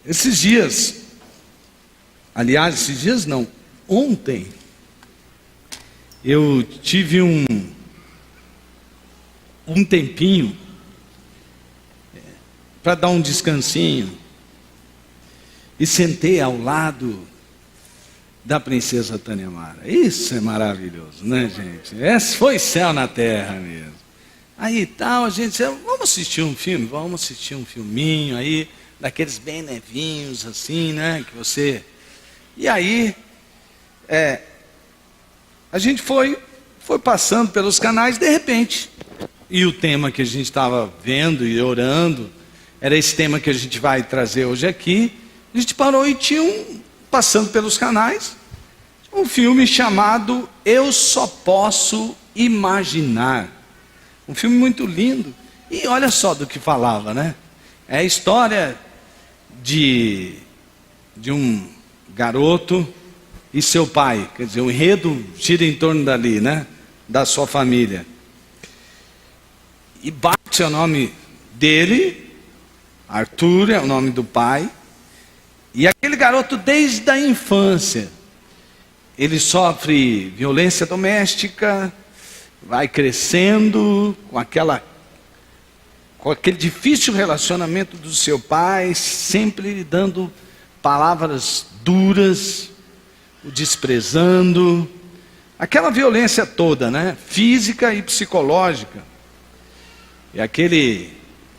Esses dias, aliás, esses dias não, ontem, eu tive um tempinho para dar um descansinho e sentei ao lado da princesa Tânia Mara. Isso é maravilhoso, né, gente? Esse foi céu na terra mesmo. Aí tal, a gente disse, vamos assistir um filme? Vamos assistir um filminho aí, daqueles bem levinhos assim, né, que você... E aí, a gente foi passando pelos canais, de repente, e o tema que a gente estava vendo e orando, era esse tema que a gente vai trazer hoje aqui. A gente parou e tinha passando pelos canais, um filme chamado Eu Só Posso Imaginar. Um filme muito lindo. E olha só do que falava, né? É a história de um garoto e seu pai. Quer dizer, o enredo gira em torno dali, né? Da sua família. E Bart é o nome dele, Arthur é o nome do pai. E aquele garoto, desde a infância, ele sofre violência doméstica, vai crescendo com aquele difícil relacionamento do seu pai, sempre lhe dando palavras duras, o desprezando, aquela violência toda, né? Física e psicológica. E aquele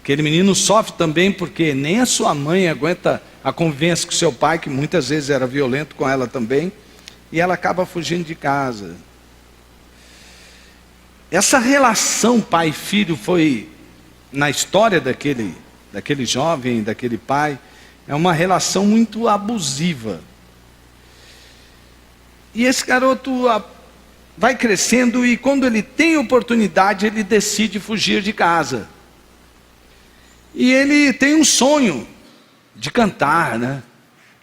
menino sofre também porque nem a sua mãe aguenta a convivência com seu pai, que muitas vezes era violento com ela também, e ela acaba fugindo de casa. Essa relação pai-filho foi, na história daquele jovem, daquele pai, é uma relação muito abusiva. E esse garoto vai crescendo e quando ele tem oportunidade, ele decide fugir de casa. E ele tem um sonho de cantar, né?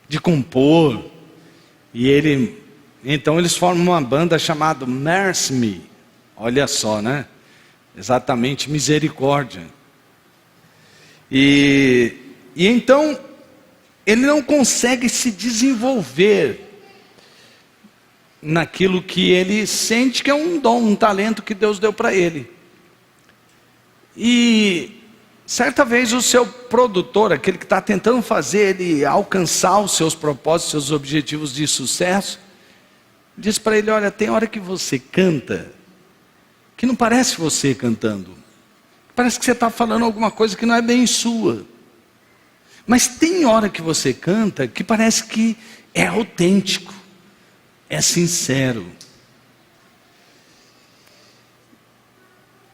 De compor. E então eles formam uma banda chamada Mercy Me. Olha só, né? Exatamente, misericórdia. E então, ele não consegue se desenvolver naquilo que ele sente que é um dom, um talento que Deus deu para ele. E certa vez o seu produtor, aquele que está tentando fazer ele alcançar os seus propósitos, seus objetivos de sucesso, diz para ele, olha, tem hora que você canta, que não parece você cantando. Parece que você está falando alguma coisa que não é bem sua. Mas tem hora que você canta que parece que é autêntico, é sincero.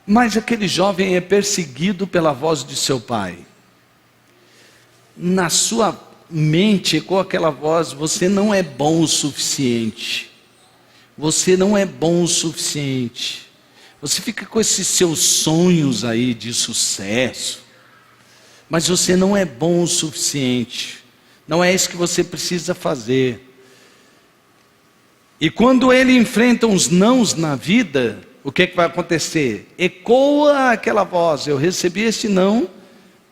Mas aquele jovem é perseguido pela voz de seu pai. Na sua mente ecoa aquela voz, você não é bom o suficiente. Você não é bom o suficiente. Você fica com esses seus sonhos aí de sucesso, mas você não é bom o suficiente. Não é isso que você precisa fazer. E quando ele enfrenta uns nãos na vida, o que vai acontecer? Ecoa aquela voz, eu recebi esse não,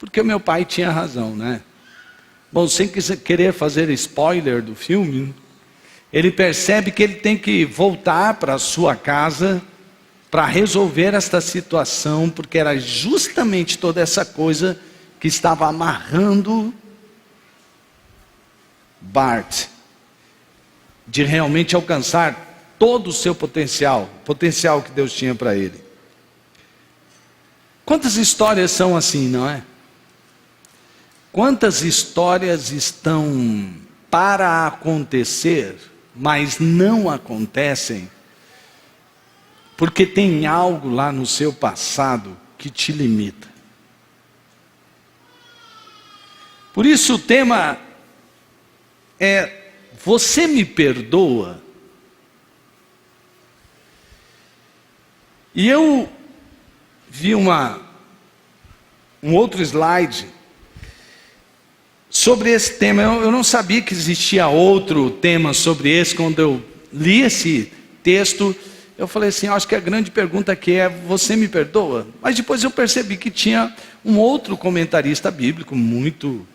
porque o meu pai tinha razão, né? Bom, sem querer fazer spoiler do filme, ele percebe que ele tem que voltar para a sua casa, para resolver esta situação, porque era justamente toda essa coisa que estava amarrando Bart, de realmente alcançar todo o seu potencial, o potencial que Deus tinha para ele. Quantas histórias são assim, não é? Quantas histórias estão para acontecer, mas não acontecem, porque tem algo lá no seu passado que te limita. Por isso o tema é: você me perdoa? E eu vi um outro slide sobre esse tema. Eu não sabia que existia outro tema sobre esse. Quando eu li esse texto, eu falei assim, acho que a grande pergunta aqui é, você me perdoa? Mas depois eu percebi que tinha um outro comentarista bíblico muito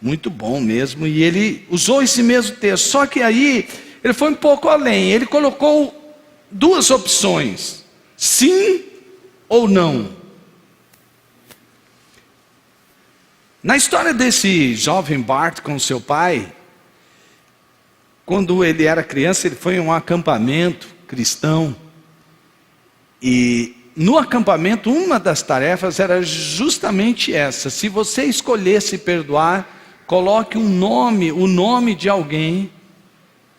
Muito bom mesmo. E ele usou esse mesmo texto. Só que aí ele foi um pouco além. Ele colocou duas opções: sim ou não. Na história desse jovem Bart com seu pai, quando ele era criança, ele foi em um acampamento cristão. E no acampamento, uma das tarefas era justamente essa: se você escolhesse perdoar, coloque um nome, o nome de alguém,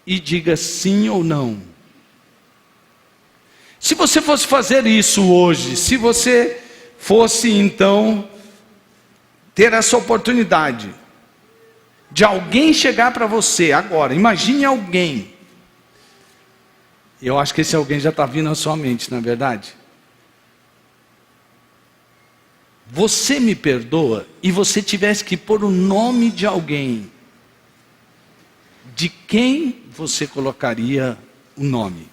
e diga sim ou não. Se você fosse fazer isso hoje, se você fosse então ter essa oportunidade de alguém chegar para você agora, imagine alguém. Eu acho que esse alguém já está vindo à sua mente, não é verdade? Você me perdoa, e você tivesse que pôr o nome de alguém, de quem você colocaria o nome?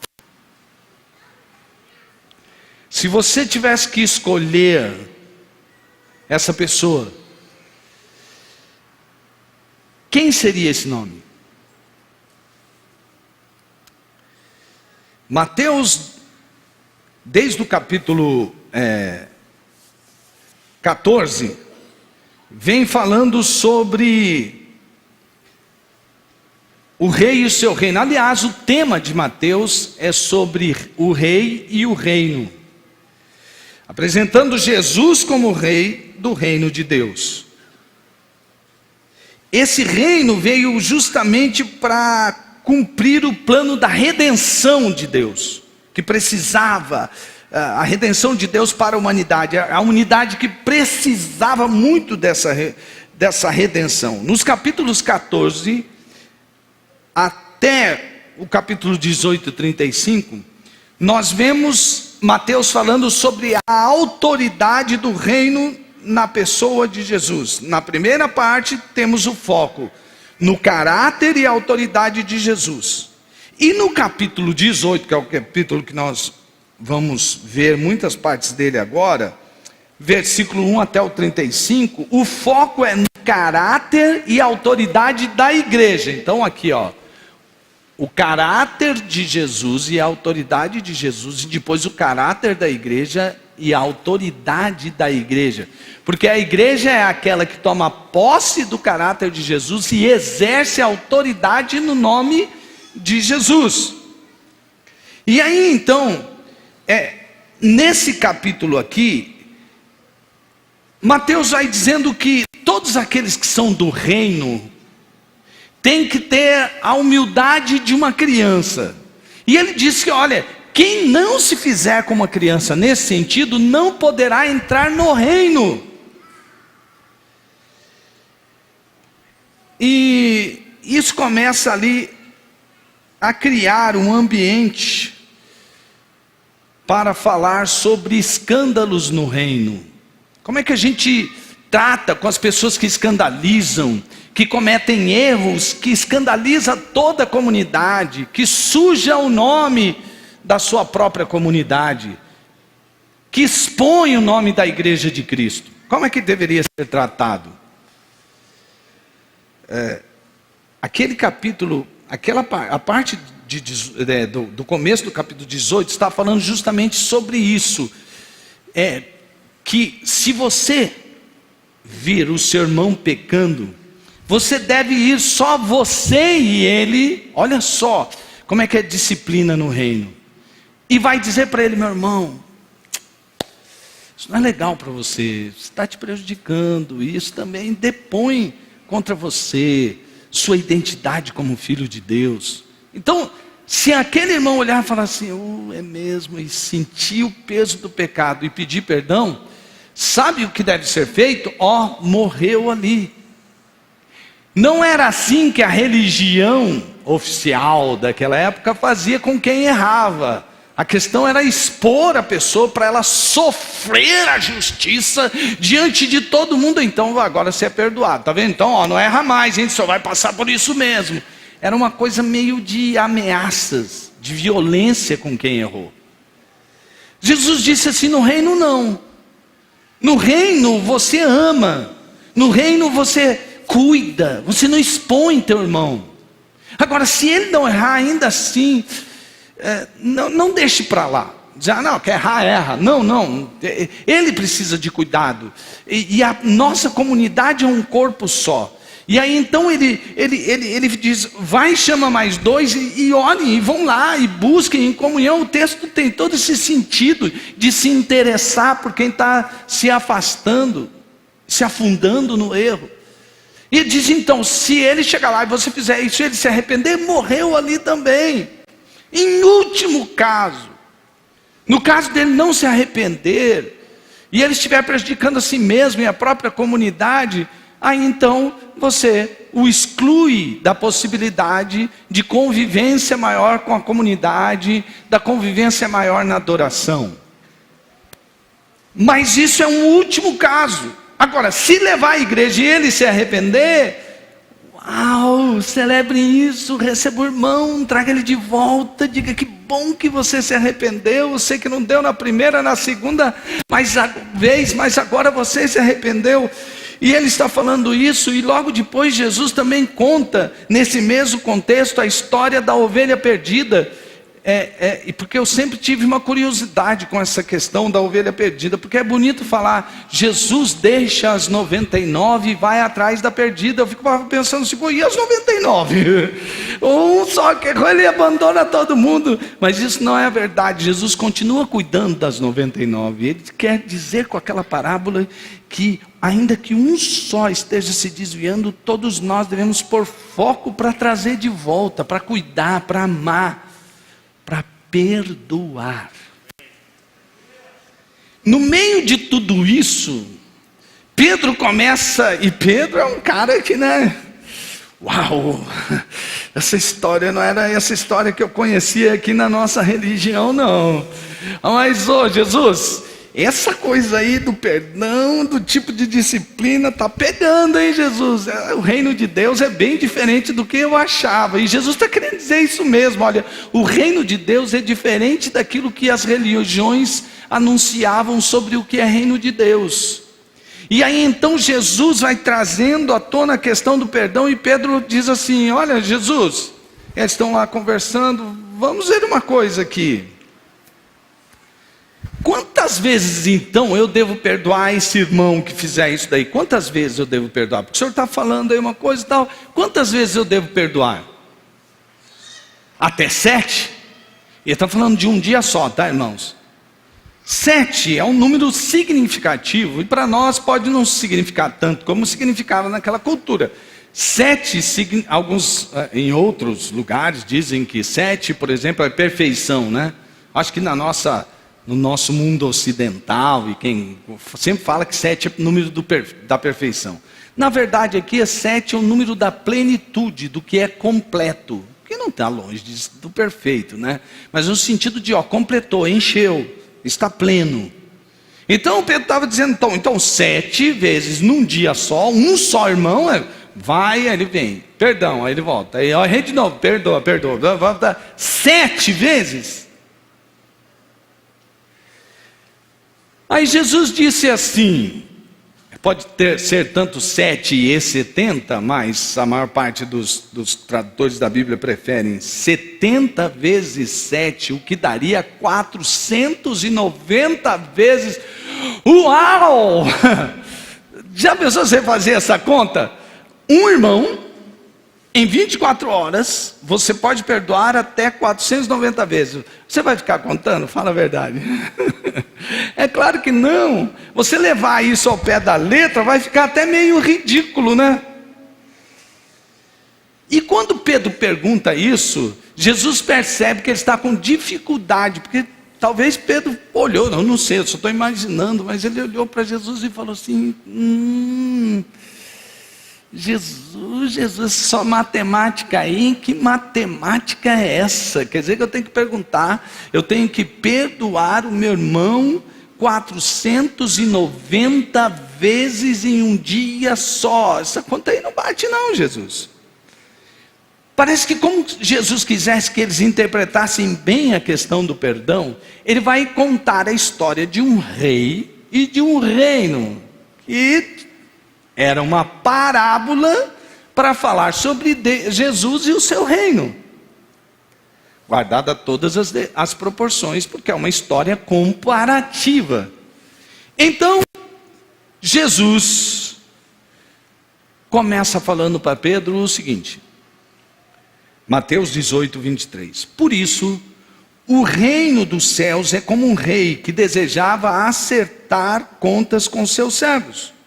Se você tivesse que escolher essa pessoa, quem seria esse nome? Mateus, desde o capítulo 14, vem falando sobre o rei e o seu reino. Aliás, o tema de Mateus é sobre o rei e o reino, apresentando Jesus como rei do reino de Deus. Esse reino veio justamente para cumprir o plano da redenção de Deus, que precisava, a redenção de Deus para a humanidade, a humanidade que precisava muito dessa redenção. Nos capítulos 14 até o capítulo 18, 35, nós vemos Mateus falando sobre a autoridade do reino na pessoa de Jesus. Na primeira parte temos o foco no caráter e autoridade de Jesus. E no capítulo 18, que é o capítulo que nós vamos ver muitas partes dele agora, versículo 1 até o 35, o foco é no caráter e autoridade da igreja. Então aqui, o caráter de Jesus e a autoridade de Jesus, e depois o caráter da igreja e a autoridade da igreja. Porque a igreja é aquela que toma posse do caráter de Jesus e exerce a autoridade no nome de Jesus. E aí então, nesse capítulo aqui, Mateus vai dizendo que todos aqueles que são do reino têm que ter a humildade de uma criança. E ele diz que, olha, quem não se fizer como uma criança nesse sentido, não poderá entrar no reino. E isso começa ali a criar um ambiente para falar sobre escândalos no reino. Como é que a gente trata com as pessoas que escandalizam, que cometem erros, que escandaliza toda a comunidade, que suja o nome da sua própria comunidade, que expõe o nome da igreja de Cristo? Como é que deveria ser tratado? Aquele capítulo, a parte do começo do capítulo 18 está falando justamente sobre isso. Que se você vir o seu irmão pecando, você deve ir só você e ele. Olha só como é que é disciplina no reino. E vai dizer para ele: meu irmão, isso não é legal para você, isso está te prejudicando, isso também depõe contra você, sua identidade como filho de Deus. Então, se aquele irmão olhar e falar assim, é mesmo, e sentir o peso do pecado e pedir perdão, sabe o que deve ser feito? Morreu ali. Não era assim que a religião oficial daquela época fazia com quem errava. A questão era expor a pessoa para ela sofrer a justiça diante de todo mundo. Então agora você é perdoado, tá vendo? Então não erra mais, a gente só vai passar por isso mesmo. Era uma coisa meio de ameaças, de violência com quem errou. Jesus disse assim: no reino não. No reino você ama. No reino você cuida, você não expõe teu irmão. Agora, se ele não errar, ainda assim, não deixe para lá. Já não, quer errar, erra. Não, ele precisa de cuidado. E a nossa comunidade é um corpo só. E aí então ele diz, vai, chama mais dois e orem, e vão lá, e busquem em comunhão. O texto tem todo esse sentido de se interessar por quem está se afastando, se afundando no erro. E diz então, se ele chegar lá e você fizer isso, ele se arrepender, morreu ali também. Em último caso, no caso dele não se arrepender, e ele estiver prejudicando a si mesmo e a própria comunidade, aí então você o exclui da possibilidade de convivência maior com a comunidade, da convivência maior na adoração. Mas isso é um último caso. Agora, se levar a igreja e ele se arrepender, uau, celebre isso, receba o irmão, traga ele de volta, diga que bom que você se arrependeu. Eu sei que não deu na primeira, na segunda vez, mas agora você se arrependeu. E ele está falando isso, e logo depois Jesus também conta, nesse mesmo contexto, a história da ovelha perdida. Porque eu sempre tive uma curiosidade com essa questão da ovelha perdida, porque é bonito falar, Jesus deixa as 99 e vai atrás da perdida. Eu fico pensando assim, e as 99? Um só que ele abandona todo mundo. Mas isso não é a verdade. Jesus continua cuidando das 99. Ele quer dizer com aquela parábola que ainda que um só esteja se desviando, todos nós devemos pôr foco para trazer de volta, para cuidar, para amar, para perdoar. No meio de tudo isso, Pedro começa, e Pedro é um cara que, uau, essa história não era essa história que eu conhecia aqui na nossa religião, não. Mas, Jesus, essa coisa aí do perdão, do tipo de disciplina, está pegando, hein, Jesus? O reino de Deus é bem diferente do que eu achava. E Jesus está querendo dizer isso mesmo. Olha, o reino de Deus é diferente daquilo que as religiões anunciavam sobre o que é reino de Deus. E aí então Jesus vai trazendo à tona a questão do perdão, e Pedro diz assim, olha, Jesus, eles estão lá conversando, vamos ver uma coisa aqui. Quantas vezes então eu devo perdoar esse irmão que fizer isso daí? Quantas vezes eu devo perdoar? Porque o senhor está falando aí uma coisa e tal. Quantas vezes eu devo perdoar? Até 7? Ele está falando de um dia só, tá, irmãos? 7 é um número significativo, e para nós pode não significar tanto como significava naquela cultura. 7, alguns em outros lugares dizem que 7, por exemplo, é perfeição, né? Acho que no nosso mundo ocidental, e quem sempre fala que 7 é o número da perfeição. Na verdade aqui 7 é o número da plenitude, do que é completo, que não está longe do perfeito, né? Mas no sentido de, completou, encheu, está pleno. Então Pedro estava dizendo, então 7 vezes num dia só, um só irmão, vai, aí ele vem, perdão, aí ele volta, aí de novo, perdoa, 7 vezes. Aí Jesus disse assim, pode ser tanto 7 e 70, mas a maior parte dos tradutores da Bíblia preferem 70 vezes 7, o que daria 490 vezes. Uau! Já pensou você fazer essa conta? Um irmão, em 24 horas, você pode perdoar até 490 vezes. Você vai ficar contando? Fala a verdade. É claro que não. Você levar isso ao pé da letra, vai ficar até meio ridículo, né? E quando Pedro pergunta isso, Jesus percebe que ele está com dificuldade, porque talvez Pedro olhou, não sei, eu só estou imaginando, mas ele olhou para Jesus e falou assim, Jesus, só matemática aí, que matemática é essa? Quer dizer que eu tenho que perguntar, eu tenho que perdoar o meu irmão 490 vezes em um dia só. Essa conta aí não bate não, Jesus. Parece que como Jesus quisesse que eles interpretassem bem a questão do perdão, ele vai contar a história de um rei e de um reino, que Era uma parábola para falar sobre Jesus e o seu reino. Guardada todas as proporções, porque é uma história comparativa. Então, Jesus começa falando para Pedro o seguinte, Mateus 18, 23. Por isso, o reino dos céus é como um rei que desejava acertar contas com seus servos.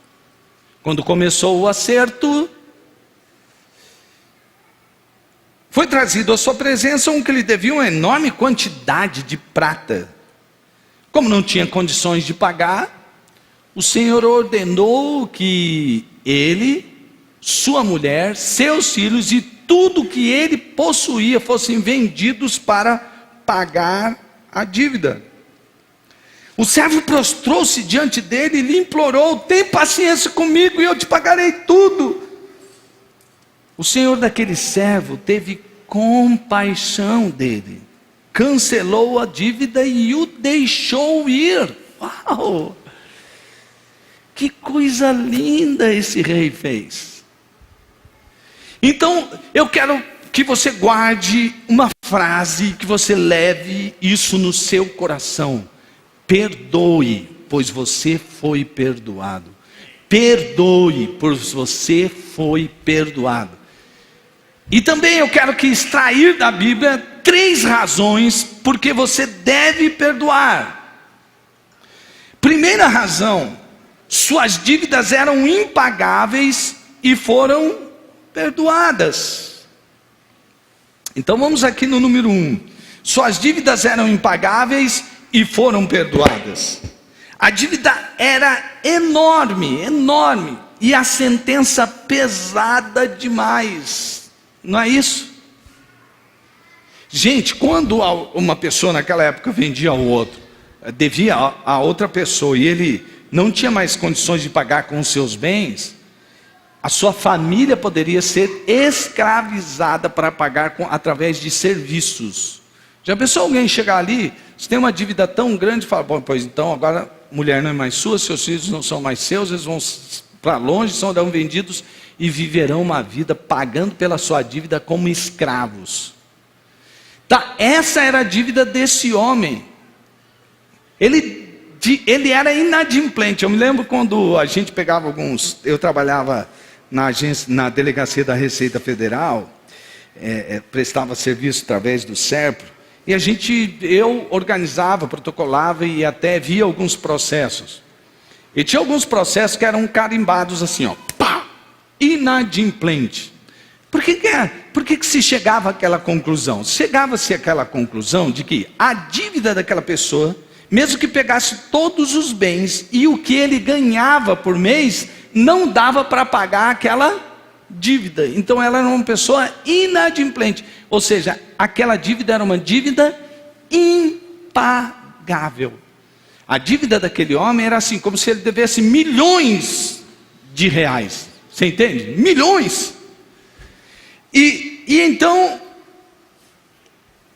Quando começou o acerto, foi trazido à sua presença um que lhe devia uma enorme quantidade de prata. Como não tinha condições de pagar, o Senhor ordenou que ele, sua mulher, seus filhos e tudo que ele possuía fossem vendidos para pagar a dívida. O servo prostrou-se diante dele e lhe implorou: tem paciência comigo e eu te pagarei tudo. O senhor daquele servo teve compaixão dele, cancelou a dívida e o deixou ir. Uau! Que coisa linda esse rei fez. Então, eu quero que você guarde uma frase, que você leve isso no seu coração. Perdoe, pois você foi perdoado. Perdoe, pois você foi perdoado. E também eu quero que extrair da Bíblia 3 razões porque você deve perdoar. Primeira razão, suas dívidas eram impagáveis e foram perdoadas. Então vamos aqui no número 1. Suas dívidas eram impagáveis e foram perdoadas. A dívida era enorme, enorme, e a sentença pesada demais. Não é isso? Gente, quando uma pessoa naquela época vendia ao outro, devia a outra pessoa, e ele não tinha mais condições de pagar com os seus bens, a sua família poderia ser escravizada para pagar através de serviços. Já pensou alguém chegar ali, você tem uma dívida tão grande, e fala: bom, pois então agora mulher não é mais sua, seus filhos não são mais seus, eles vão para longe, serão vendidos e viverão uma vida pagando pela sua dívida como escravos. Tá, essa era a dívida desse homem. Ele era inadimplente. Eu me lembro quando a gente pegava eu trabalhava na delegacia da Receita Federal, prestava serviço através do SERPRO, e eu organizava, protocolava e até via alguns processos. E tinha alguns processos que eram carimbados assim, ó, pá, inadimplente. Por que se chegava àquela conclusão? Chegava-se àquela conclusão de que a dívida daquela pessoa, mesmo que pegasse todos os bens e o que ele ganhava por mês, não dava para pagar aquela dívida. Então ela era uma pessoa inadimplente. Ou seja, aquela dívida era uma dívida impagável. A dívida daquele homem era assim, como se ele devesse milhões de reais. Você entende? Milhões. E então,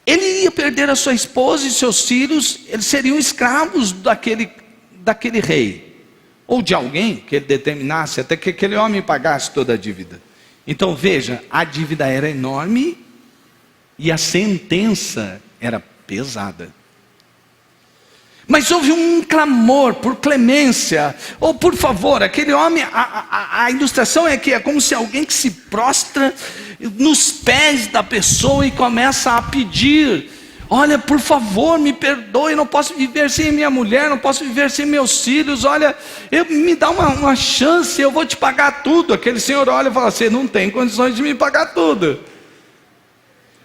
ele ia perder a sua esposa e seus filhos, eles seriam escravos daquele rei. Ou de alguém que ele determinasse, até que aquele homem pagasse toda a dívida. Então veja, a dívida era enorme e a sentença era pesada. Mas houve um clamor por clemência, ou por favor, aquele homem, a ilustração é que é como se alguém que se prostra nos pés da pessoa e começa a pedir: olha, por favor, me perdoe, eu não posso viver sem minha mulher, não posso viver sem meus filhos, olha, me dá uma chance, eu vou te pagar tudo. Aquele senhor olha e fala: você não tem condições de me pagar tudo.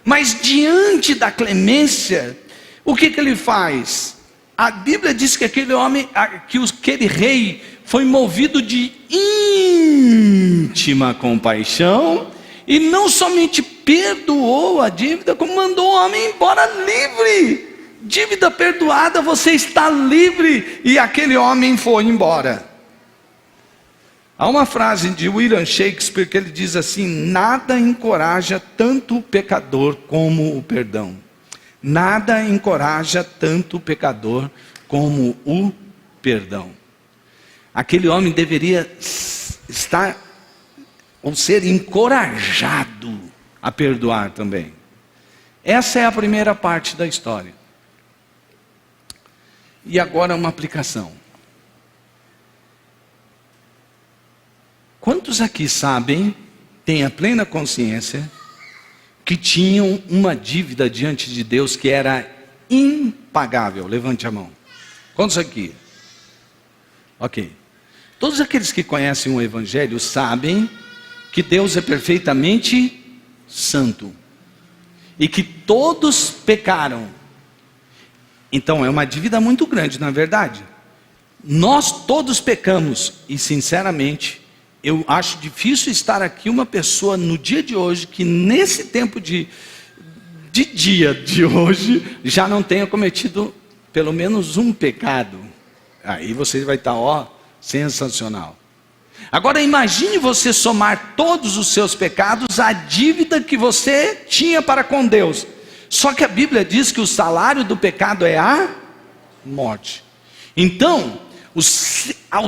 Mas diante da clemência, o que ele faz? A Bíblia diz que aquele rei foi movido de íntima compaixão, e não somente perdoou a dívida, como mandou o homem embora livre. Dívida perdoada, você está livre. E aquele homem foi embora. Há uma frase de William Shakespeare que ele diz assim: nada encoraja tanto o pecador como o perdão. Nada encoraja tanto o pecador como o perdão. Aquele homem deveria estar ou ser encorajado a perdoar também. Essa é a primeira parte da história. E agora uma aplicação. Quantos aqui sabem, têm a plena consciência, que tinham uma dívida diante de Deus que era impagável? Levante a mão. Quantos aqui? Ok. Todos aqueles que conhecem o Evangelho sabem que Deus é perfeitamente santo e que todos pecaram. Então é uma dívida muito grande, na verdade. Nós todos pecamos e, sinceramente, eu acho difícil estar aqui uma pessoa no dia de hoje que nesse tempo de dia de hoje já não tenha cometido pelo menos um pecado. Aí você vai estar, sensacional. Agora imagine você somar todos os seus pecados à dívida que você tinha para com Deus. Só que a Bíblia diz que o salário do pecado é a morte. Então, o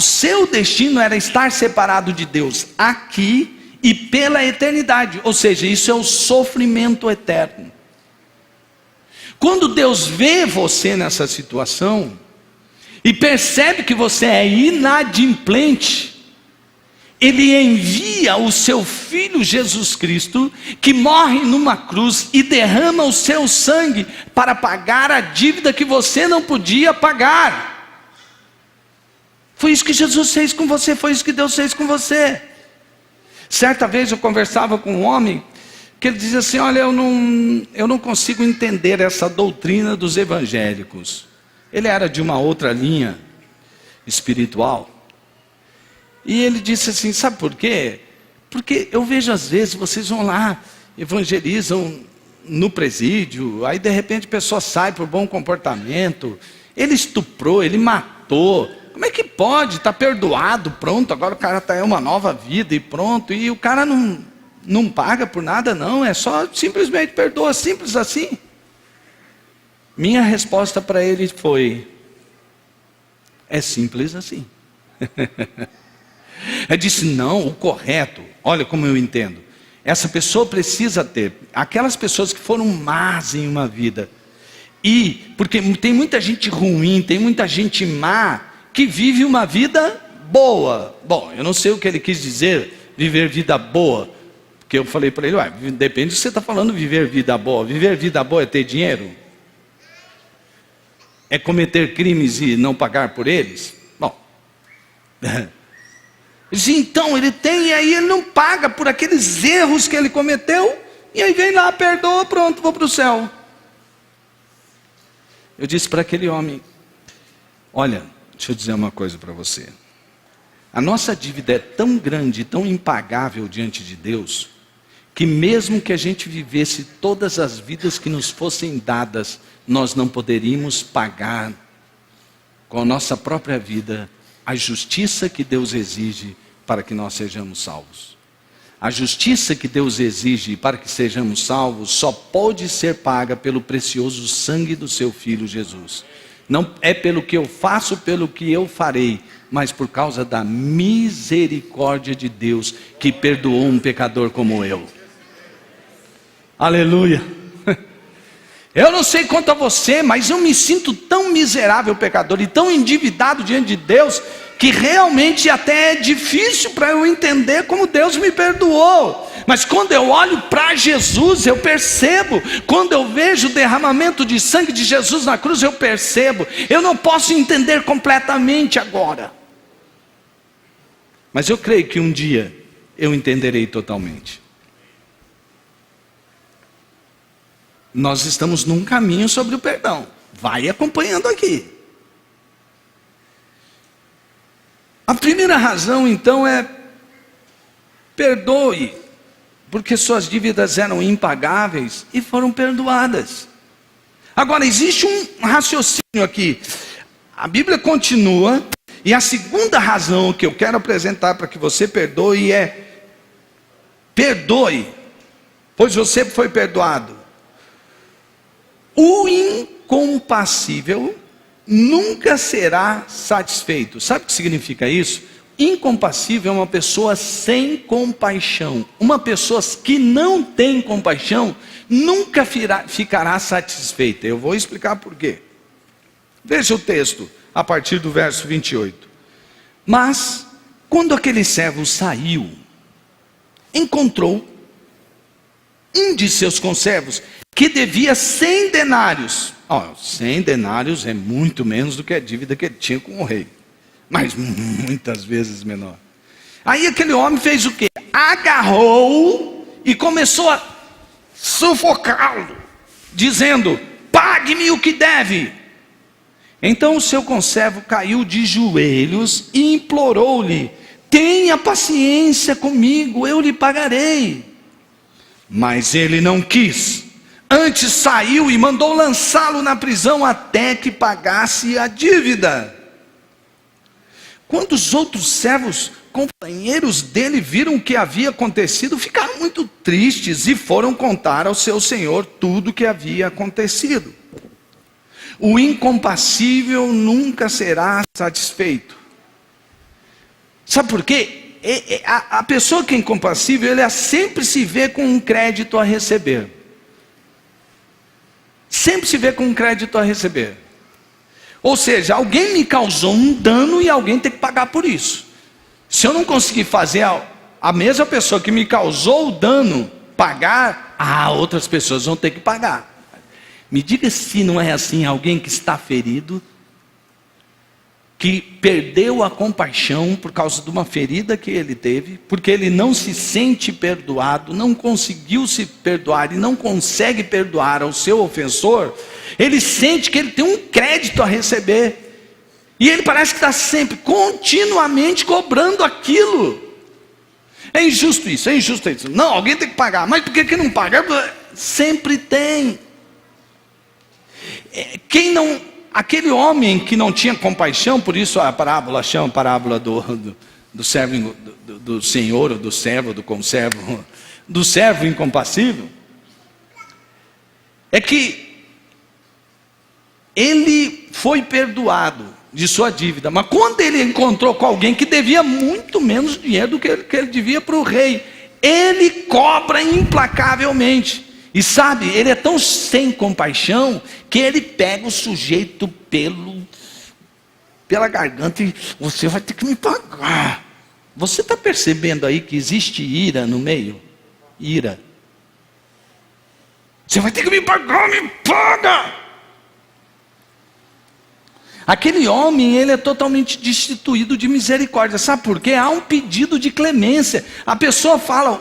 seu destino era estar separado de Deus aqui e pela eternidade. Ou seja, isso é o sofrimento eterno. Quando Deus vê você nessa situação e percebe que você é inadimplente, Ele envia o seu Filho Jesus Cristo, que morre numa cruz e derrama o seu sangue para pagar a dívida que você não podia pagar. Foi isso que Jesus fez com você, foi isso que Deus fez com você. Certa vez eu conversava com um homem, que ele dizia assim: olha, eu não consigo entender essa doutrina dos evangélicos. Ele era de uma outra linha espiritual. E ele disse assim: sabe por quê? Porque eu vejo às vezes, vocês vão lá, evangelizam no presídio, aí de repente a pessoa sai por bom comportamento, ele estuprou, ele matou, como é que pode? Está perdoado, pronto, agora o cara está em uma nova vida e pronto, e o cara não paga por nada não, é só simplesmente perdoa, simples assim. Minha resposta para ele foi: é simples assim. Eu disse: não, o correto, olha como eu entendo, essa pessoa precisa ter, aquelas pessoas que foram más em uma vida, e porque tem muita gente ruim, tem muita gente má, que vive uma vida boa. Bom, eu não sei o que ele quis dizer, viver vida boa, porque eu falei para ele: depende do que você está falando, viver vida boa. Viver vida boa é ter dinheiro? É cometer crimes e não pagar por eles? Bom, então ele tem, e aí ele não paga por aqueles erros que ele cometeu, e aí vem lá, perdoa, pronto, vou para o céu. Eu disse para aquele homem: olha, deixa eu dizer uma coisa para você. A nossa dívida é tão grande, tão impagável diante de Deus, que mesmo que a gente vivesse todas as vidas que nos fossem dadas, nós não poderíamos pagar com a nossa própria vida a justiça que Deus exige para que nós sejamos salvos. A justiça que Deus exige para que sejamos salvos só pode ser paga pelo precioso sangue do seu Filho Jesus. Não é pelo que eu faço, pelo que eu farei, mas por causa da misericórdia de Deus, que perdoou um pecador como eu. Aleluia. Eu não sei quanto a você, mas eu me sinto tão miserável pecador e tão endividado diante de Deus, que realmente até é difícil para eu entender como Deus me perdoou. Mas quando eu olho para Jesus, eu percebo. Quando eu vejo o derramamento de sangue de Jesus na cruz, eu percebo. Eu não posso entender completamente agora, mas eu creio que um dia eu entenderei totalmente. Nós estamos num caminho sobre o perdão. Vai acompanhando aqui. A primeira razão então é: perdoe, porque suas dívidas eram impagáveis e foram perdoadas. Agora existe um raciocínio aqui. A Bíblia continua, e a segunda razão que eu quero apresentar para que você perdoe é: perdoe, pois você foi perdoado. O incompassível nunca será satisfeito. Sabe o que significa isso? Incompassível é uma pessoa sem compaixão. Uma pessoa que não tem compaixão nunca ficará satisfeita. Eu vou explicar por quê. Veja o texto a partir do verso 28. Mas quando aquele servo saiu, encontrou um de seus conservos que devia 100 denários. 100 denários é muito menos do que a dívida que ele tinha com o rei, mas muitas vezes menor. Aí aquele homem fez o quê? Agarrou e começou a sufocá-lo, dizendo: pague-me o que deve. Então o seu conservo caiu de joelhos e implorou-lhe: tenha paciência comigo, eu lhe pagarei. Mas ele não quis, antes saiu e mandou lançá-lo na prisão até que pagasse a dívida. Quando os outros servos, companheiros dele, viram o que havia acontecido, ficaram muito tristes e foram contar ao seu senhor tudo o que havia acontecido. O incompassível nunca será satisfeito. Sabe por quê? A pessoa que é incompassível, ela sempre se vê com um crédito a receber. Sempre se vê com um crédito a receber. Ou seja, alguém me causou um dano e alguém tem que pagar por isso. Se eu não conseguir fazer a mesma pessoa que me causou o dano pagar, outras pessoas vão ter que pagar. Me diga se não é assim: alguém que está ferido, que perdeu a compaixão por causa de uma ferida que ele teve, porque ele não se sente perdoado, não conseguiu se perdoar e não consegue perdoar ao seu ofensor, ele sente que ele tem um crédito a receber, e ele parece que está sempre, continuamente cobrando aquilo. É injusto isso, é injusto isso. Não, alguém tem que pagar, mas por que não paga? Sempre tem. Aquele homem que não tinha compaixão, por isso a parábola chama parábola do servo, do senhor, ou do servo, do conservo, do servo incompassível, é que ele foi perdoado de sua dívida, mas quando ele encontrou com alguém que devia muito menos dinheiro do que ele devia para o rei, ele cobra implacavelmente. E sabe, ele é tão sem compaixão que ele pega o sujeito pela garganta e: você vai ter que me pagar. Você está percebendo aí que existe ira no meio? Ira. Você vai ter que me pagar, me paga. Aquele homem, ele é totalmente destituído de misericórdia. Sabe por quê? Há um pedido de clemência. A pessoa fala,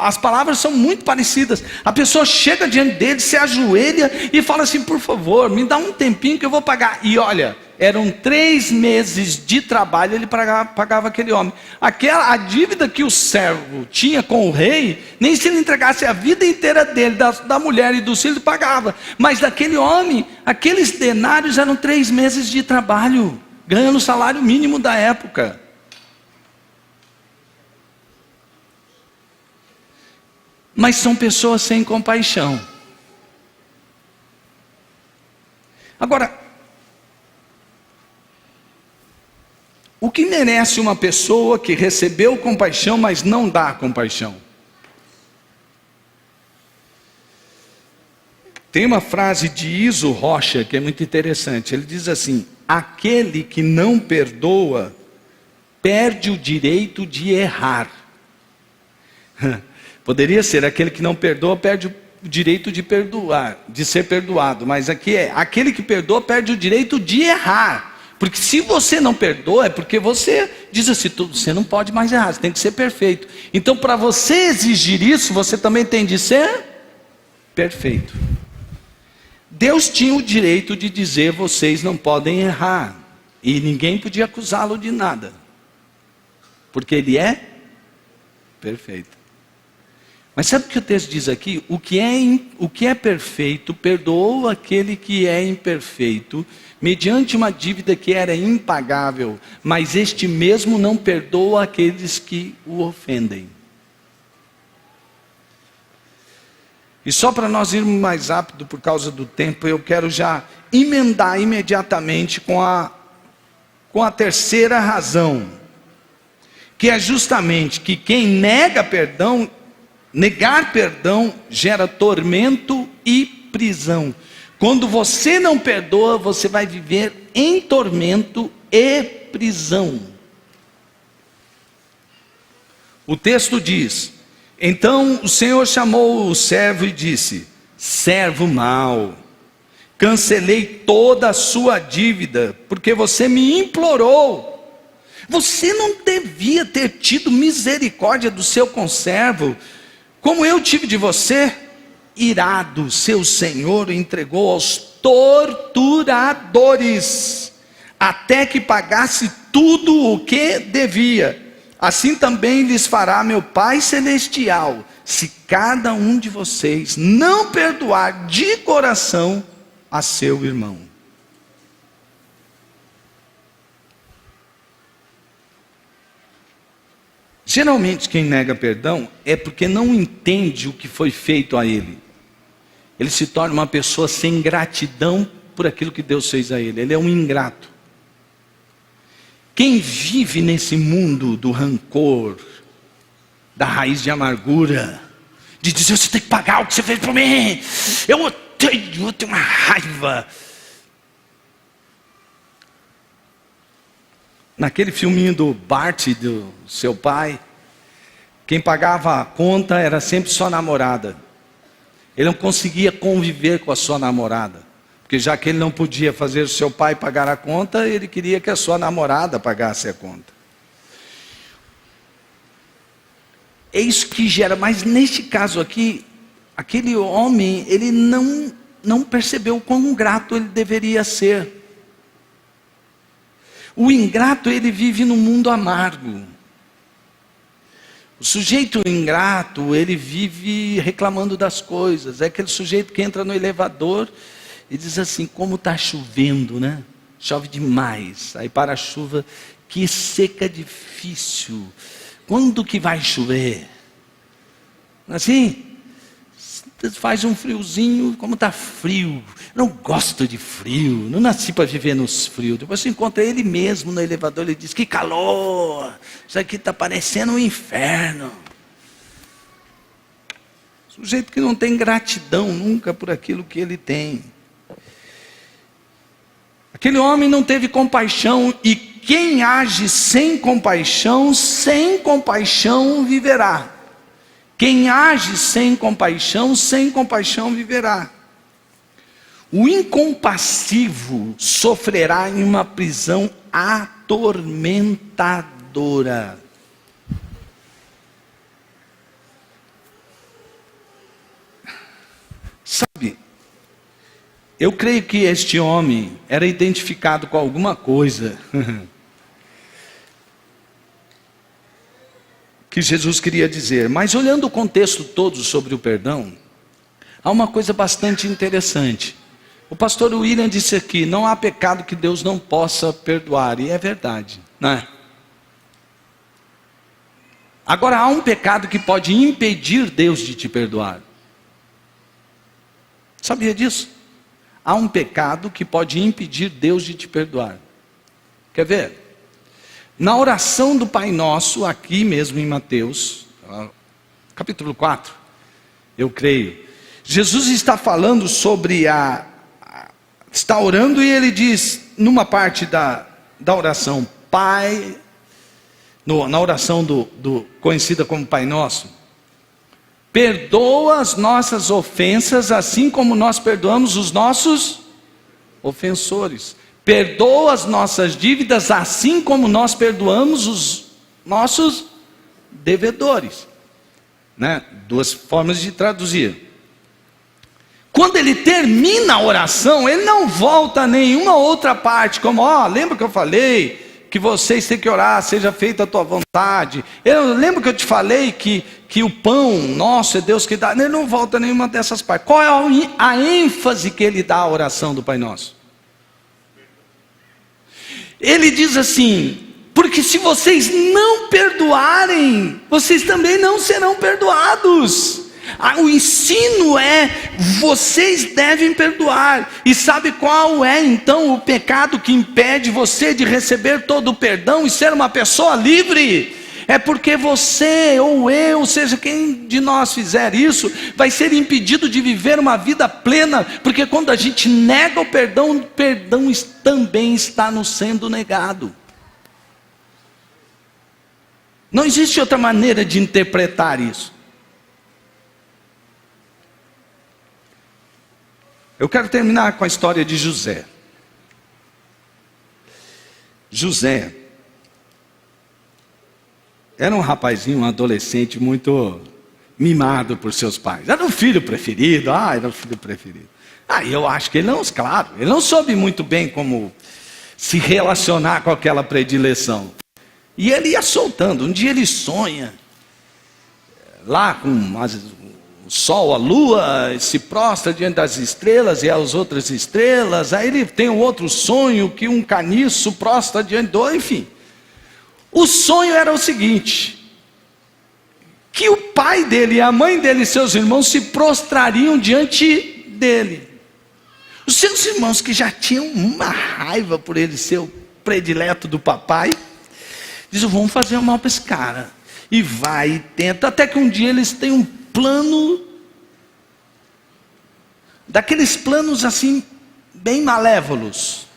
as palavras são muito parecidas. A pessoa chega diante dele, se ajoelha e fala assim: por favor, me dá um tempinho que eu vou pagar. E olha, eram 3 meses de trabalho, ele pagava aquele homem. A dívida que o servo tinha com o rei, nem se ele entregasse a vida inteira dele, da mulher e dos filhos, ele pagava. Mas daquele homem, aqueles denários eram 3 meses de trabalho, ganhando o salário mínimo da época. Mas são pessoas sem compaixão. Agora, o que merece uma pessoa que recebeu compaixão, mas não dá compaixão? Tem uma frase de Iso Rocha que é muito interessante. Ele diz assim: aquele que não perdoa perde o direito de errar. Poderia ser: aquele que não perdoa perde o direito de perdoar, de ser perdoado. Mas aqui é: aquele que perdoa perde o direito de errar. Porque se você não perdoa, é porque você diz assim: você não pode mais errar, você tem que ser perfeito. Então, para você exigir isso, você também tem de ser perfeito. Deus tinha o direito de dizer: vocês não podem errar. E ninguém podia acusá-lo de nada. Porque Ele é perfeito. Mas sabe o que o texto diz aqui? O que é perfeito perdoou aquele que é imperfeito, mediante uma dívida que era impagável, mas este mesmo não perdoa aqueles que o ofendem. E só para nós irmos mais rápido por causa do tempo, eu quero já emendar imediatamente com a terceira razão que é justamente que quem nega perdão, negar perdão gera tormento e prisão. Quando você não perdoa, você vai viver em tormento e prisão. O texto diz: então o Senhor chamou o servo e disse: servo mau, cancelei toda a sua dívida, porque você me implorou. Você não devia ter tido misericórdia do seu conservo, como eu tive de você. Irado, seu senhor o entregou aos torturadores, até que pagasse tudo o que devia. Assim também lhes fará meu Pai Celestial, se cada um de vocês não perdoar de coração a seu irmão. Geralmente quem nega perdão é porque não entende o que foi feito a ele. Ele se torna uma pessoa sem gratidão por aquilo que Deus fez a ele. Ele é um ingrato. Quem vive nesse mundo do rancor, da raiz de amargura, de dizer: você tem que pagar o que você fez por mim, eu tenho uma raiva. Naquele filminho do Bart, do seu pai, quem pagava a conta era sempre sua namorada. Ele não conseguia conviver com a sua namorada, porque já que ele não podia fazer o seu pai pagar a conta, ele queria que a sua namorada pagasse a conta. É isso que gera, mas neste caso aqui, aquele homem, ele não percebeu o quão grato ele deveria ser. O ingrato, ele vive num mundo amargo. O sujeito ingrato, ele vive reclamando das coisas. É aquele sujeito que entra no elevador e diz assim: como está chovendo, né? Chove demais. Aí para a chuva, que seca difícil. Quando que vai chover? Assim, faz um friozinho, como está frio. Não gosto de frio, não nasci para viver nos frios. Depois você encontra ele mesmo no elevador, ele diz: que calor, isso aqui está parecendo um inferno. Sujeito que não tem gratidão nunca por aquilo que ele tem. Aquele homem não teve compaixão, e quem age sem compaixão viverá. Quem age sem compaixão viverá. O incompassivo sofrerá em uma prisão atormentadora. Sabe, eu creio que este homem era identificado com alguma coisa que Jesus queria dizer. Mas olhando o contexto todo sobre o perdão, há uma coisa bastante interessante. O pastor William disse aqui: não há pecado que Deus não possa perdoar. E é verdade, não é? Agora, há um pecado que pode impedir Deus de te perdoar. Sabia disso? Há um pecado que pode impedir Deus de te perdoar. Quer ver? Na oração do Pai Nosso, aqui mesmo em Mateus, capítulo 4, eu creio, Jesus está falando sobre está orando, e ele diz, numa parte da oração, Pai, na oração conhecida como Pai Nosso: perdoa as nossas ofensas, assim como nós perdoamos os nossos ofensores. Perdoa as nossas dívidas, assim como nós perdoamos os nossos devedores. Né? Duas formas de traduzir. Quando ele termina a oração, ele não volta a nenhuma outra parte, como: lembra que eu falei que vocês têm que orar, seja feita a tua vontade. Eu lembro que eu te falei que o pão nosso é Deus que dá. Ele não volta a nenhuma dessas partes. Qual é a ênfase que ele dá à oração do Pai Nosso? Ele diz assim: porque se vocês não perdoarem, vocês também não serão perdoados. O ensino é: vocês devem perdoar. E sabe qual é então o pecado que impede você de receber todo o perdão e ser uma pessoa livre? É porque você ou eu, seja quem de nós fizer isso, vai ser impedido de viver uma vida plena, porque quando a gente nega o perdão também está nos sendo negado. Não existe outra maneira de interpretar isso. Eu quero terminar com a história de José. José era um rapazinho, um adolescente muito mimado por seus pais. Era o filho preferido, era o filho preferido. Eu acho que ele não soube muito bem como se relacionar com aquela predileção. E ele ia soltando. Um dia ele sonha, lá com o sol, a lua, se prostra diante das estrelas e as outras estrelas. Aí ele tem um outro sonho, que um caniço prostra diante do... Enfim, o sonho era o seguinte: que o pai dele, a mãe dele e seus irmãos se prostrariam diante dele. Os seus irmãos, que já tinham uma raiva por ele ser o predileto do papai, dizem: vamos fazer um mal para esse cara. E vai e tenta, até que um dia eles têm um plano, daqueles planos assim, bem malévolos.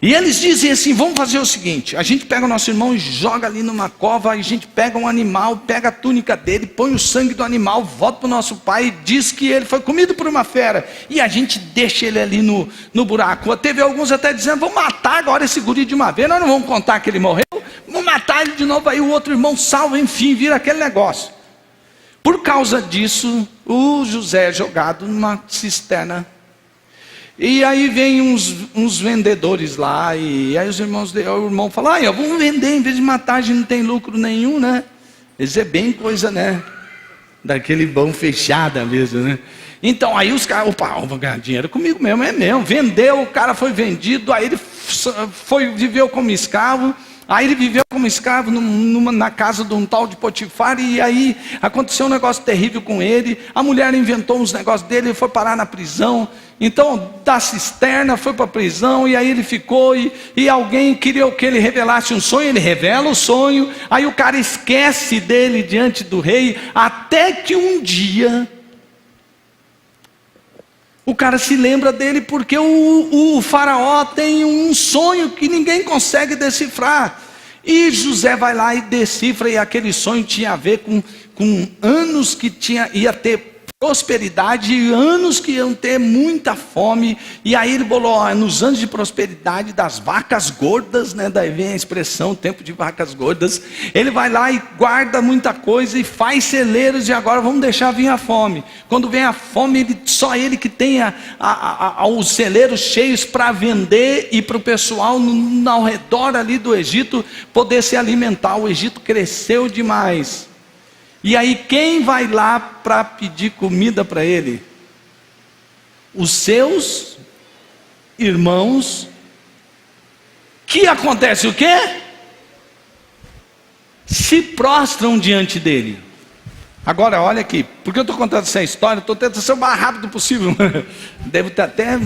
E eles dizem assim: vamos fazer o seguinte, a gente pega o nosso irmão e joga ali numa cova, a gente pega um animal, pega a túnica dele, põe o sangue do animal, volta para o nosso pai e diz que ele foi comido por uma fera, e a gente deixa ele ali no buraco. Teve alguns até dizendo: vamos matar agora esse guri de uma vez, nós não vamos contar que ele morreu, vamos matar ele de novo. Aí o outro irmão salva, enfim, vira aquele negócio. Por causa disso, o José é jogado numa cisterna. E aí vem uns vendedores lá, e aí o irmão fala: vamos vender, em vez de matar, a gente não tem lucro nenhum, né? Isso é bem coisa, né? Daquele bom fechada mesmo, né? Então aí os caras: vou ganhar dinheiro comigo mesmo, é mesmo. Vendeu, o cara foi vendido, aí ele viveu como escravo. Aí ele viveu como escravo na casa de um tal de Potifar, e aí aconteceu um negócio terrível com ele. A mulher inventou uns negócios dele, ele foi parar na prisão. Então da cisterna foi para a prisão, e aí ele ficou, e alguém queria que ele revelasse um sonho, ele revela o sonho. Aí o cara esquece dele diante do rei, até que um dia o cara se lembra dele, porque o faraó tem um sonho que ninguém consegue decifrar. E José vai lá e decifra, e aquele sonho tinha a ver com anos que ia ter prosperidade, e anos que iam ter muita fome. E aí ele falou: nos anos de prosperidade das vacas gordas, né? Daí vem a expressão, tempo de vacas gordas. Ele vai lá e guarda muita coisa e faz celeiros, e agora vamos deixar vir a fome. Quando vem a fome, só ele que tem os celeiros cheios para vender, e para o pessoal ao redor ali do Egito poder se alimentar. O Egito cresceu demais. E aí quem vai lá para pedir comida para ele? Os seus irmãos. Que acontece o quê? Se prostram diante dele. Agora olha aqui, porque eu estou contando essa história, estou tentando ser o mais rápido possível. Devo ter até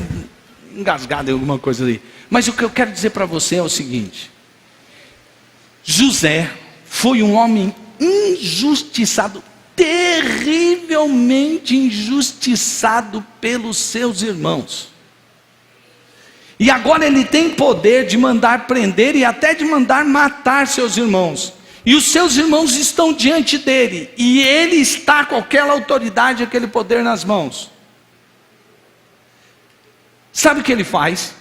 engasgado em alguma coisa ali. Mas o que eu quero dizer para você é o seguinte: José foi um homem injustiçado, terrivelmente injustiçado pelos seus irmãos. E agora ele tem poder de mandar prender e até de mandar matar seus irmãos. E os seus irmãos estão diante dele, e ele está com aquela autoridade, aquele poder nas mãos. Sabe o que ele faz?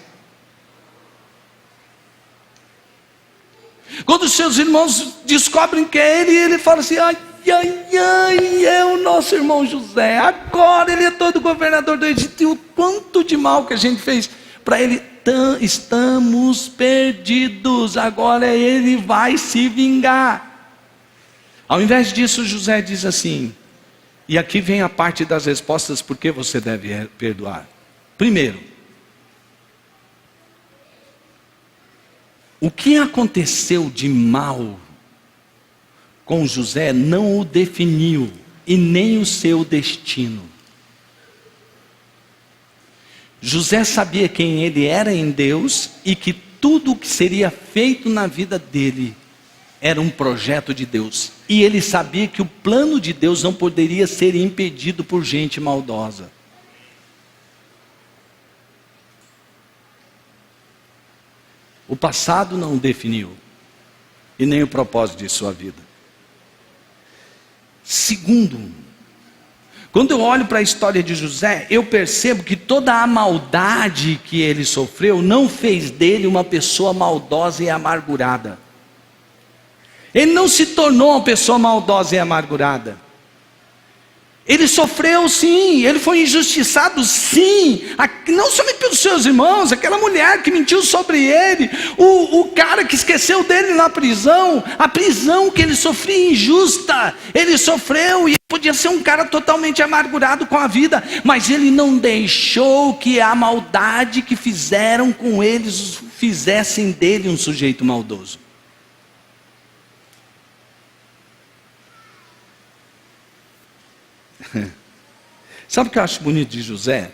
Quando os seus irmãos descobrem que é ele, ele fala assim: é o nosso irmão José, agora ele é todo governador do Egito, e o quanto de mal que a gente fez para ele, estamos perdidos, agora ele vai se vingar. Ao invés disso, José diz assim, e aqui vem a parte das respostas, por que você deve perdoar. Primeiro, o que aconteceu de mal com José não o definiu, e nem o seu destino. José sabia quem ele era em Deus, e que tudo o que seria feito na vida dele era um projeto de Deus. E ele sabia que o plano de Deus não poderia ser impedido por gente maldosa. O passado não o definiu, e nem o propósito de sua vida. Segundo, quando eu olho para a história de José, eu percebo que toda a maldade que ele sofreu não fez dele uma pessoa maldosa e amargurada. Ele não se tornou uma pessoa maldosa e amargurada. Ele sofreu sim, ele foi injustiçado sim, não somente pelos seus irmãos, aquela mulher que mentiu sobre ele, o cara que esqueceu dele na prisão, a prisão que ele sofria injusta, ele sofreu e podia ser um cara totalmente amargurado com a vida, mas ele não deixou que a maldade que fizeram com eles fizessem dele um sujeito maldoso. Sabe o que eu acho bonito de José?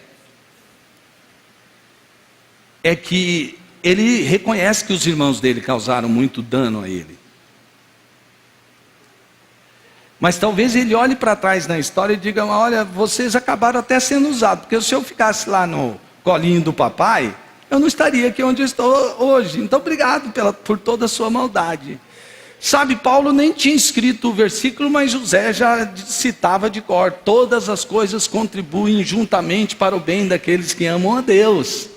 É que ele reconhece que os irmãos dele causaram muito dano a ele. Mas talvez ele olhe para trás na história e diga: olha, vocês acabaram até sendo usados, porque se eu ficasse lá no colinho do papai, eu não estaria aqui onde eu estou hoje. Então obrigado por toda a sua maldade. Sabe, Paulo nem tinha escrito o versículo, mas José já citava de cor: todas as coisas contribuem juntamente para o bem daqueles que amam a Deus.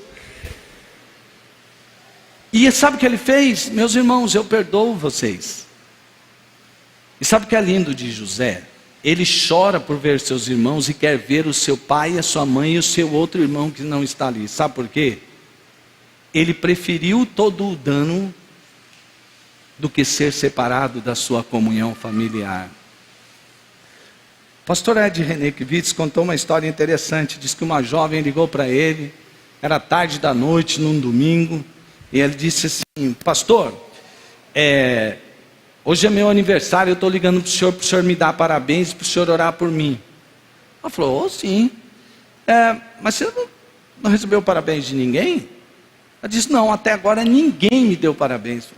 E sabe o que ele fez? Meus irmãos, eu perdoo vocês. E sabe o que é lindo de José? Ele chora por ver seus irmãos e quer ver o seu pai, a sua mãe e o seu outro irmão que não está ali. Sabe por quê? Ele preferiu todo o dano do que ser separado da sua comunhão familiar. Pastor Ed Renekiewicz contou uma história interessante. Diz que uma jovem ligou para ele, era tarde da noite, num domingo, e ele disse assim: pastor, hoje é meu aniversário, eu estou ligando para o senhor me dar parabéns, para o senhor orar por mim. Ela falou: oh, sim. Mas você não recebeu parabéns de ninguém? Ela disse: não, até agora ninguém me deu parabéns.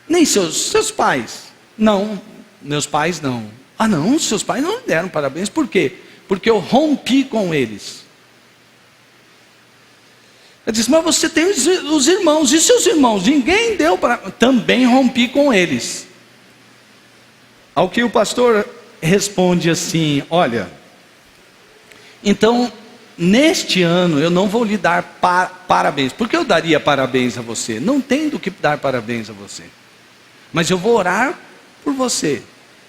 Nem seus pais? Não, meus pais não. Ah não, seus pais não me deram parabéns. Por quê? Porque eu rompi com eles. Ela disse: mas você tem os irmãos, e seus irmãos? Ninguém deu parabéns. Também rompi com eles. Ao que o pastor responde assim: olha, então neste ano eu não vou lhe dar parabéns. Por que eu daria parabéns a você? Não tem do que dar parabéns a você. Mas eu vou orar por você,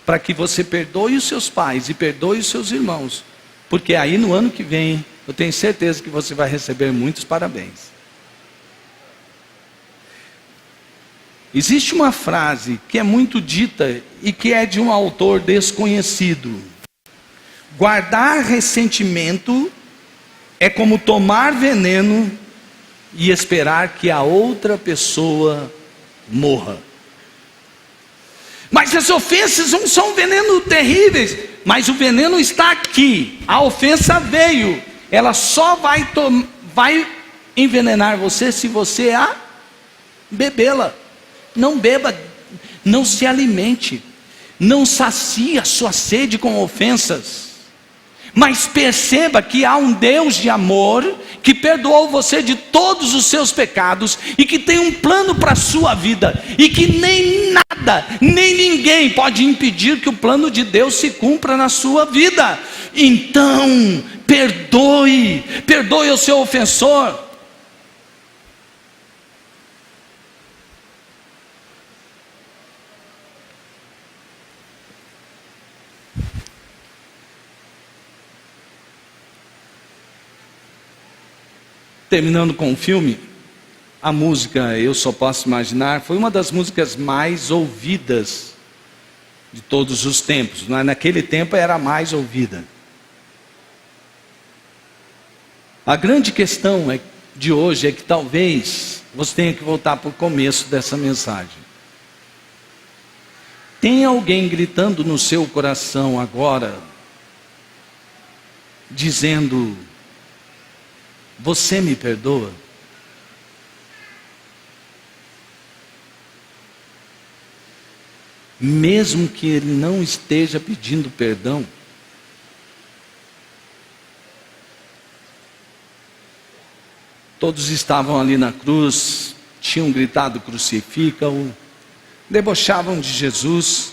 para que você perdoe os seus pais e perdoe os seus irmãos. Porque aí no ano que vem, eu tenho certeza que você vai receber muitos parabéns. Existe uma frase que é muito dita e que é de um autor desconhecido: guardar ressentimento é como tomar veneno e esperar que a outra pessoa morra. Mas as ofensas não são veneno terríveis, mas o veneno está aqui. A ofensa veio, ela só vai envenenar você se você a bebê-la. Não beba, não se alimente, não sacie a sua sede com ofensas. Mas perceba que há um Deus de amor que perdoou você de todos os seus pecados e que tem um plano para a sua vida, e que nem nada, nem ninguém pode impedir que o plano de Deus se cumpra na sua vida. Então, perdoe o seu ofensor. Terminando com o filme, a música Eu Só Posso Imaginar foi uma das músicas mais ouvidas de todos os tempos. Naquele tempo era a mais ouvida. A grande questão de hoje é que talvez você tenha que voltar para o começo dessa mensagem. Tem alguém gritando no seu coração agora, dizendo: você me perdoa? mesmo que ele não esteja pedindo perdão. Todos estavam ali na cruz, tinham gritado crucifica-o, debochavam de Jesus.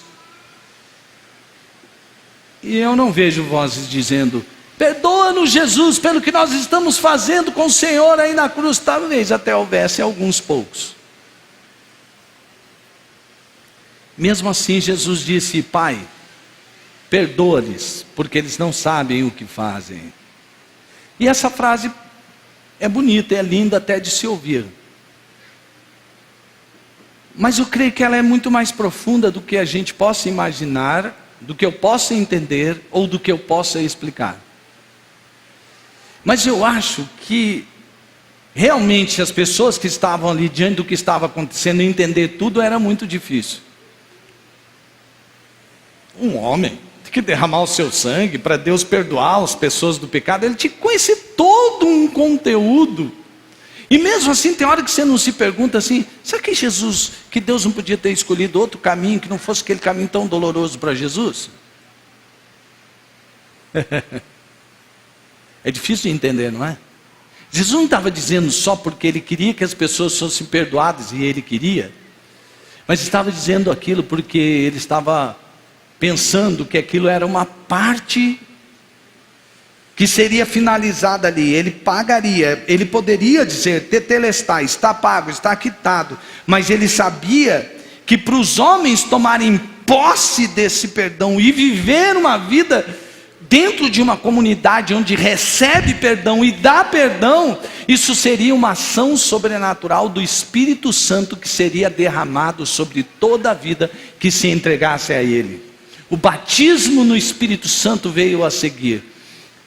E eu não vejo vozes dizendo, perdoa-nos Jesus pelo que nós estamos fazendo com o Senhor aí na cruz. Talvez até houvesse alguns poucos. Mesmo assim Jesus disse, Pai, perdoa-lhes, porque eles não sabem o que fazem. E essa frase é bonita, é linda até de se ouvir. Mas eu creio que ela é muito mais profunda do que a gente possa imaginar, do que eu possa entender ou do que eu possa explicar. Mas eu acho que realmente as pessoas que estavam ali diante do que estava acontecendo, entender tudo era muito difícil. Um homem tem que derramar o seu sangue para Deus perdoar as pessoas do pecado. Ele tinha que conhecer todo um conteúdo. E mesmo assim tem hora que você não se pergunta assim, será que Jesus, que Deus não podia ter escolhido outro caminho, que não fosse aquele caminho tão doloroso para Jesus? É difícil de entender, não é? Jesus não estava dizendo só porque ele queria que as pessoas fossem perdoadas, e ele queria, mas estava dizendo aquilo porque ele estava pensando que aquilo era uma parte que seria finalizada ali. Ele pagaria, ele poderia dizer, tetelestai, está pago, está quitado, mas ele sabia que para os homens tomarem posse desse perdão e viver uma vida dentro de uma comunidade onde recebe perdão e dá perdão, isso seria uma ação sobrenatural do Espírito Santo que seria derramado sobre toda a vida que se entregasse a Ele. O batismo no Espírito Santo veio a seguir.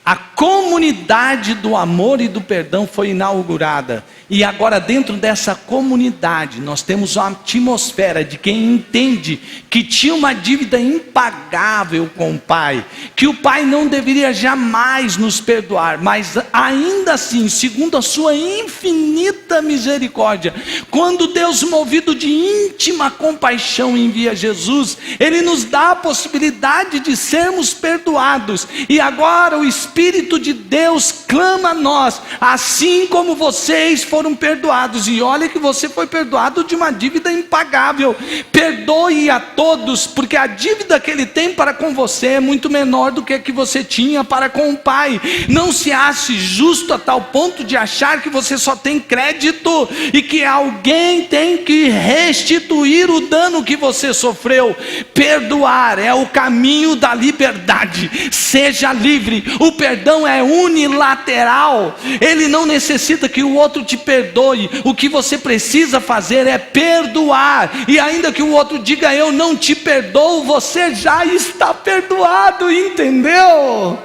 A comunidade do amor e do perdão foi inaugurada. E agora dentro dessa comunidade nós temos uma atmosfera de quem entende que tinha uma dívida impagável com o Pai, que o Pai não deveria jamais nos perdoar, mas ainda assim, segundo a sua infinita misericórdia, quando Deus, movido de íntima compaixão, envia Jesus, Ele nos dá a possibilidade de sermos perdoados. E agora o Espírito de Deus clama a nós, assim como vocês foram perdoados. E olha que você foi perdoado de uma dívida impagável. Perdoe a todos, porque a dívida que Ele tem para com você é muito menor do que a que você tinha para com o Pai. Não se ache justo a tal ponto de achar que você só tem crédito e que alguém tem que restituir o dano que você sofreu. Perdoar é o caminho da liberdade. Seja livre. O perdão é unilateral. Ele não necessita que o outro te perdoe. O que você precisa fazer é perdoar. E ainda que o outro diga eu não te perdoo, você já está perdoado, entendeu?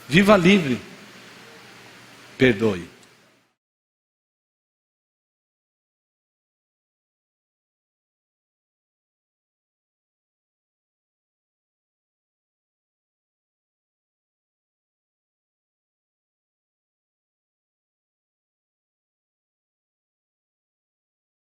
Viva livre. Perdoe.